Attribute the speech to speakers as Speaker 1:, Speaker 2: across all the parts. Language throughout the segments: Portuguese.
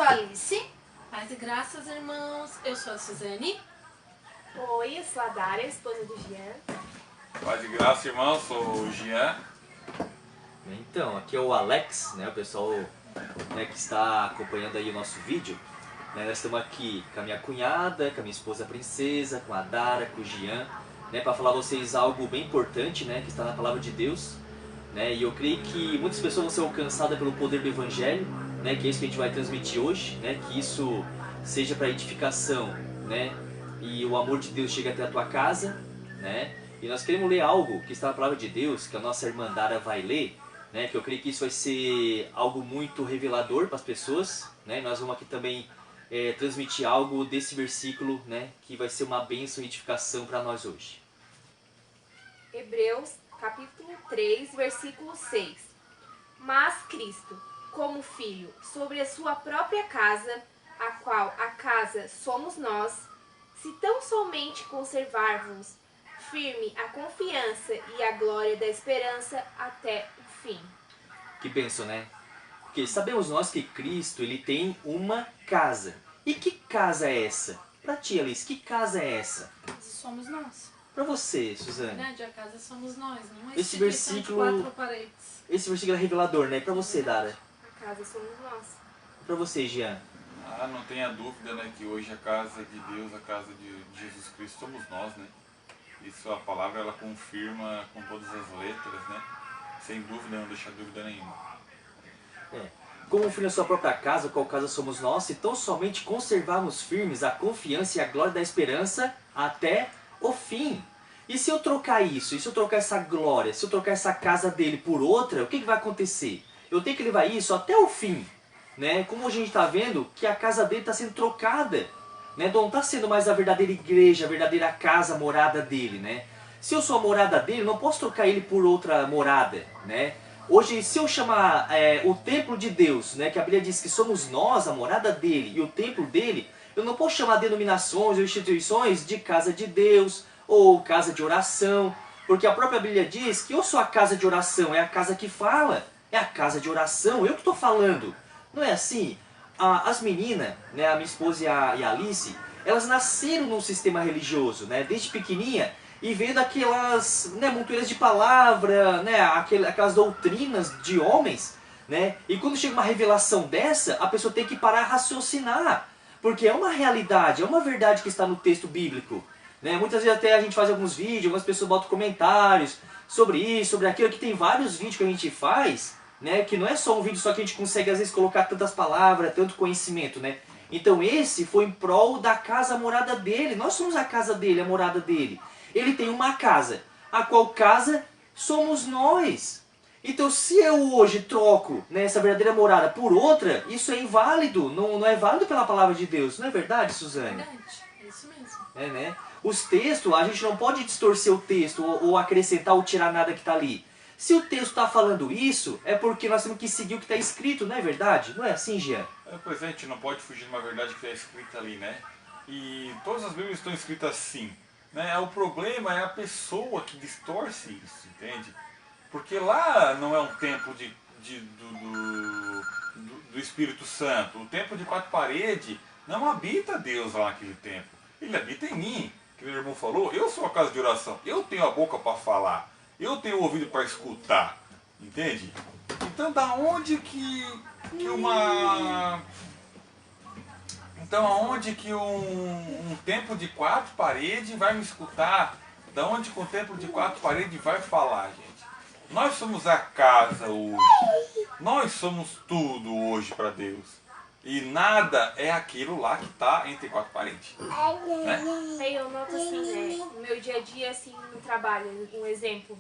Speaker 1: a Alice.
Speaker 2: Paz e graças, irmãos. Eu sou a Suzane.
Speaker 3: Oi, eu sou a Dária, esposa do Jean.
Speaker 4: Paz e graça, irmão. Sou o Jean.
Speaker 5: Então, aqui é o Alex, né, o pessoal, né, que está acompanhando aí o nosso vídeo. Né, nós estamos aqui com a minha cunhada, com a minha esposa Princesa, com a Dara, com o Jean, né, para falar a vocês algo bem importante, né, que está na Palavra de Deus. Né, e eu creio que muitas pessoas vão ser alcançadas pelo poder do Evangelho, né, que é isso que a gente vai transmitir hoje, né, que isso seja para edificação, né, e o amor de Deus chegue até a tua casa, né. E nós queremos ler algo que está na Palavra de Deus, que a nossa irmã Dara vai ler, né, que eu creio que isso vai ser algo muito revelador para as pessoas, né. Nós vamos aqui também transmitir algo desse versículo, né, que vai ser uma bênção e edificação para nós hoje.
Speaker 3: Hebreus, capítulo 3, versículo 6. Mas Cristo, como Filho, sobre a sua própria casa, a qual a casa somos nós, se tão somente conservarmos firme a confiança e a glória da esperança até o fim.
Speaker 5: Que bênção, né? Porque sabemos nós que Cristo, ele tem uma casa. E que casa é essa? Para ti, Alice, que casa é essa?
Speaker 2: Somos nós.
Speaker 5: Para você,
Speaker 2: Na
Speaker 5: Suzane.
Speaker 2: verdade, a casa somos nós, não é
Speaker 5: Esse
Speaker 2: instituição
Speaker 5: versículo-
Speaker 2: de quatro paredes.
Speaker 5: Esse versículo é revelador, né? Para você, Dara.
Speaker 3: A casa somos nós.
Speaker 5: Para você, Jean.
Speaker 4: Não tenha dúvida, né, que hoje a casa de Deus, a casa de Jesus Cristo, somos nós, né? Isso a palavra ela confirma com todas as letras, né? Sem dúvida, não deixa dúvida nenhuma.
Speaker 5: Como filho na sua própria casa, qual casa somos nós, se tão somente conservarmos firmes a confiança e a glória da esperança até o fim. E se eu trocar isso, e se eu trocar essa glória, se eu trocar essa casa dele por outra, o que vai acontecer? Eu tenho que levar isso até o fim. Né? Como a gente está vendo que a casa dele está sendo trocada. Né? Não está sendo mais a verdadeira igreja, a verdadeira casa, a morada dele. Né? Se eu sou a morada dele, eu não posso trocar ele por outra morada. Né? Hoje, se eu chamar o templo de Deus, né, que a Bíblia diz que somos nós, a morada dele e o templo dele, eu não posso chamar denominações ou instituições de casa de Deus ou casa de oração, porque a própria Bíblia diz que eu sou a casa de oração, é a casa que fala, é a casa de oração, eu que estou falando. Não é assim? As meninas, né, a minha esposa e a Alice, elas nasceram num sistema religioso, né, desde pequenininha, e vendo aquelas, né, montoeiras de palavra, né, aquelas doutrinas de homens, né, e quando chega uma revelação dessa, a pessoa tem que parar a raciocinar, porque é uma realidade, é uma verdade que está no texto bíblico. Né? Muitas vezes até a gente faz alguns vídeos, algumas pessoas botam comentários sobre isso, sobre aquilo, que tem vários vídeos que a gente faz, né, que não é só um vídeo só que a gente consegue às vezes colocar tantas palavras, tanto conhecimento, né. Então esse foi em prol da casa, a morada dele, nós somos a casa dele, a morada dele. Ele tem uma casa, a qual casa somos nós. Então se eu hoje troco, né, essa verdadeira morada por outra, isso é inválido, não é válido pela palavra de Deus, não é verdade, Suzane?
Speaker 2: Verdade, é isso mesmo.
Speaker 5: É, né? Os textos, a gente não pode distorcer o texto ou acrescentar ou tirar nada que está ali. Se o texto está falando isso, é porque nós temos que seguir o que está escrito, não é verdade? Não é assim, Jean?
Speaker 4: Pois é, a gente não pode fugir de uma verdade que está escrita ali, né? E todas as Bíblias estão escritas assim. Né? O problema é a pessoa que distorce isso, entende? Porque lá não é um templo do Espírito Santo. O templo de quatro paredes não habita Deus lá naquele templo. Ele habita em mim. Que o meu irmão falou, eu sou a casa de oração. Eu tenho a boca para falar. Eu tenho o ouvido para escutar. Entende? Então da onde um templo de quatro paredes vai me escutar? Da onde que um templo de quatro paredes vai falar, gente? Nós somos a casa hoje. Nós somos tudo hoje para Deus. E nada é aquilo lá que está entre quatro paredes. Né?
Speaker 3: Aí eu noto assim, né, no meu dia a dia, assim, no trabalho, um exemplo,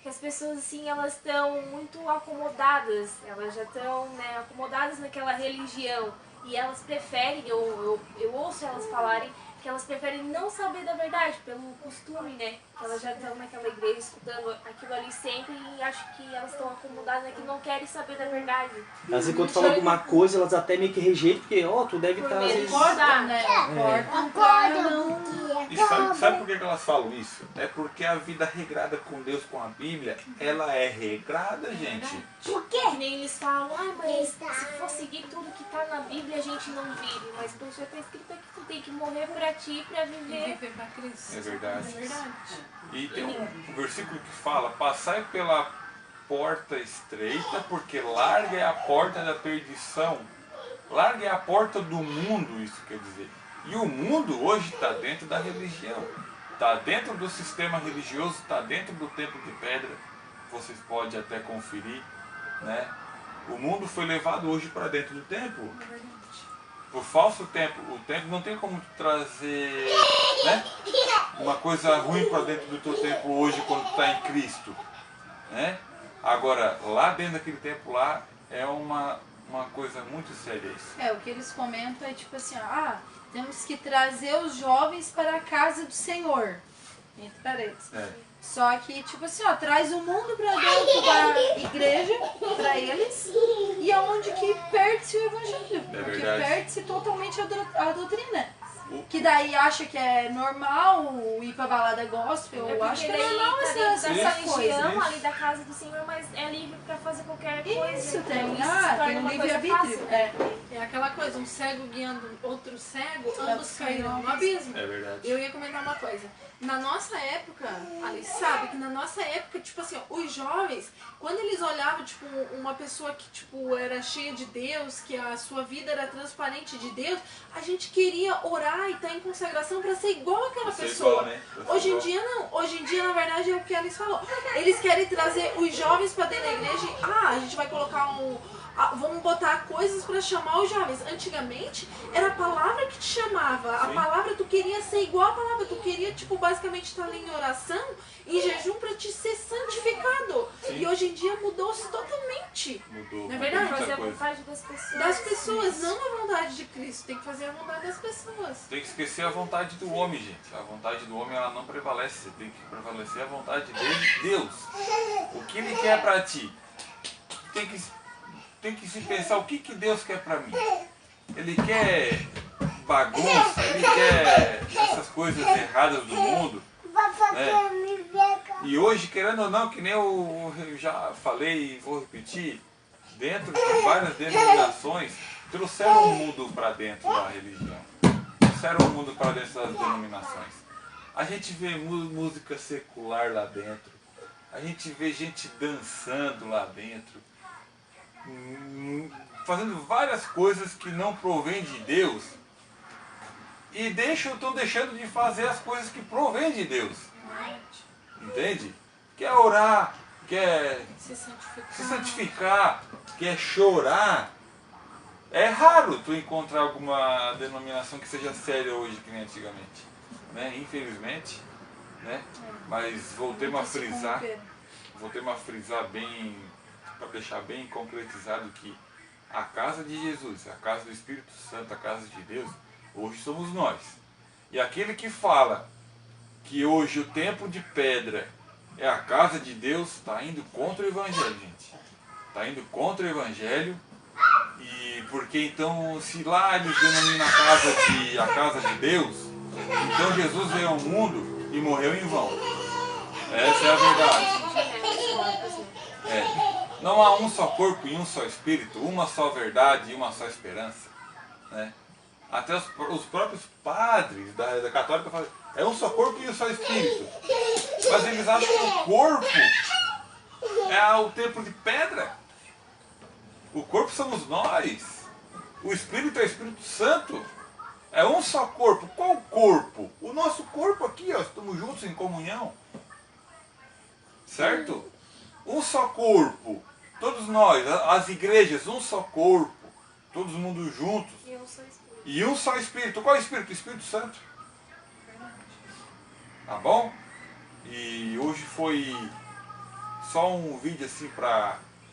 Speaker 3: que as pessoas, assim, elas estão muito acomodadas, elas já estão, né, acomodadas naquela religião, e elas preferem, eu ouço elas falarem que elas preferem não saber da verdade, pelo costume, né, que elas já estão naquela igreja escutando aquilo ali sempre e acham que elas estão acomodadas, né, que não querem saber da verdade.
Speaker 5: Elas enquanto falam alguma coisa, elas até meio que rejeitam, porque, tu deve estar...
Speaker 3: medo de
Speaker 2: Corta, né? Corta pra não
Speaker 4: E sabe por que elas falam isso? É porque a vida regrada com Deus, com a Bíblia, ela é regrada, gente.
Speaker 3: Por quê? Que nem eles falam, mas se for seguir tudo que tá na Bíblia, a gente não vive. Mas poxa, tá escrito aqui que tu tem que morrer pra ti, pra viver.
Speaker 2: Viver pra Cristo.
Speaker 4: É verdade.
Speaker 2: É verdade.
Speaker 4: E tem um versículo que fala, passai pela porta estreita, porque larga é a porta da perdição. Larga é a porta do mundo, isso quer dizer. E o mundo hoje está dentro da religião. Está dentro do sistema religioso, está dentro do templo de pedra. Vocês podem até conferir, né? O mundo foi levado hoje para dentro do templo.
Speaker 2: É verdade.
Speaker 4: O falso templo, o templo não tem como trazer, né, uma coisa ruim para dentro do teu templo hoje quando tu está em Cristo, né? Agora, lá dentro daquele templo lá é uma coisa muito séria isso.
Speaker 2: O que eles comentam é tipo assim, temos que trazer os jovens para a casa do Senhor. Entre parênteses. Só que, tipo assim, traz o mundo pra dentro da igreja, pra eles, e aonde que perde-se o evangelho. Porque
Speaker 4: verdade.
Speaker 2: perde-se totalmente a doutrina. Que daí acha que é normal ir pra balada gospel, eu acho que é normal essa
Speaker 3: religião
Speaker 2: coisa.
Speaker 3: ali da casa do Senhor, mas é livre pra fazer qualquer
Speaker 2: Isso,
Speaker 3: coisa.
Speaker 2: tem,
Speaker 3: Isso se torna
Speaker 2: tem um
Speaker 3: uma coisa
Speaker 2: livre-arbítrio.
Speaker 3: fácil.
Speaker 2: É aquela coisa, um cego guiando outro cego, ambos
Speaker 3: É,
Speaker 2: cairão no abismo.
Speaker 4: É verdade.
Speaker 2: Eu ia comentar uma coisa. Na nossa época, Alice sabe que na nossa época, tipo assim, os jovens, quando eles olhavam, tipo, uma pessoa que, tipo, era cheia de Deus, que a sua vida era transparente de Deus, a gente queria orar e estar em consagração para ser igual àquela pessoa.
Speaker 4: Igual, né?
Speaker 2: Hoje em dia não. Hoje em dia, na verdade, é o que a Alice falou. Eles querem trazer os jovens para dentro da igreja e, a gente vai colocar vamos botar coisas para chamar os jovens. Antigamente, era a palavra que te chamava. A
Speaker 4: Sim.
Speaker 2: palavra, tu queria ser igual à palavra. Tu queria, tipo, basicamente estar ali em oração, em jejum para te ser santificado.
Speaker 4: Sim.
Speaker 2: E hoje em dia mudou-se totalmente.
Speaker 4: Mudou.
Speaker 2: Não é verdade?
Speaker 4: Muita
Speaker 3: Fazer a
Speaker 4: coisa.
Speaker 3: vontade das pessoas.
Speaker 2: Das pessoas, não a vontade de Cristo. Tem que fazer a vontade das pessoas.
Speaker 4: Tem que esquecer a vontade do homem, gente. A vontade do homem, ela não prevalece. Tem que prevalecer a vontade dele, Deus. O que Ele quer pra ti? Tem que se pensar o que Deus quer pra mim. Ele quer bagunça, Ele quer essas coisas erradas do mundo. E hoje, querendo ou não, que nem eu já falei e vou repetir, dentro de várias denominações, trouxeram o mundo para dentro da religião. Trouxeram o mundo para dentro das denominações. A gente vê música secular lá dentro. A gente vê gente dançando lá dentro. Fazendo várias coisas que não provém de Deus. E estão deixando de fazer as coisas que provém de Deus. Entende? Quer orar, quer
Speaker 2: Se santificar.
Speaker 4: se santificar, quer chorar. É raro tu encontrar alguma denominação que seja séria hoje que nem antigamente, né? Infelizmente, né? Mas voltei a frisar bem, para deixar bem concretizado que a casa de Jesus, a casa do Espírito Santo, a casa de Deus, hoje somos nós. E aquele que fala que hoje o templo de pedra é a casa de Deus, está indo contra o Evangelho, gente. Está indo contra o Evangelho. E porque então, se lá eles denominam a casa de Deus, então Jesus veio ao mundo e morreu em vão. Essa é a verdade. Não há um só corpo e um só espírito, uma só verdade e uma só esperança, né? Até os próprios padres da católica falam, é um só corpo e um só espírito. Mas eles acham que o corpo é o templo de pedra. O corpo somos nós. O Espírito é o Espírito Santo. É um só corpo. Qual corpo? O nosso corpo aqui, ó, estamos juntos em comunhão. Certo? Um só corpo. Todos nós, as igrejas, um só corpo. Todo mundo juntos.
Speaker 3: E eu sou espírito.
Speaker 4: E um só Espírito. Qual é o Espírito? O Espírito Santo. Tá bom? E hoje foi só um vídeo assim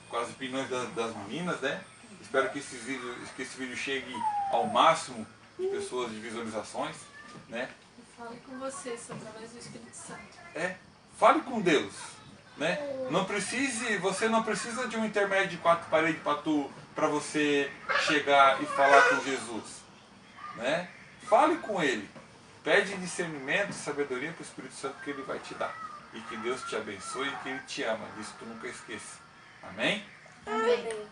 Speaker 4: com as opiniões das meninas, né? Espero que esse vídeo chegue ao máximo de pessoas, de visualizações, né?
Speaker 2: Fale com você através do Espírito Santo.
Speaker 4: Fale com Deus, né? Você não precisa de um intermédio de 4 paredes para você chegar e falar com Jesus, né? Fale com Ele, Pede discernimento e sabedoria para o Espírito Santo que Ele vai te dar. E que Deus te abençoe e que Ele te ama. Disso tu nunca esqueça. Amém?
Speaker 2: Amém.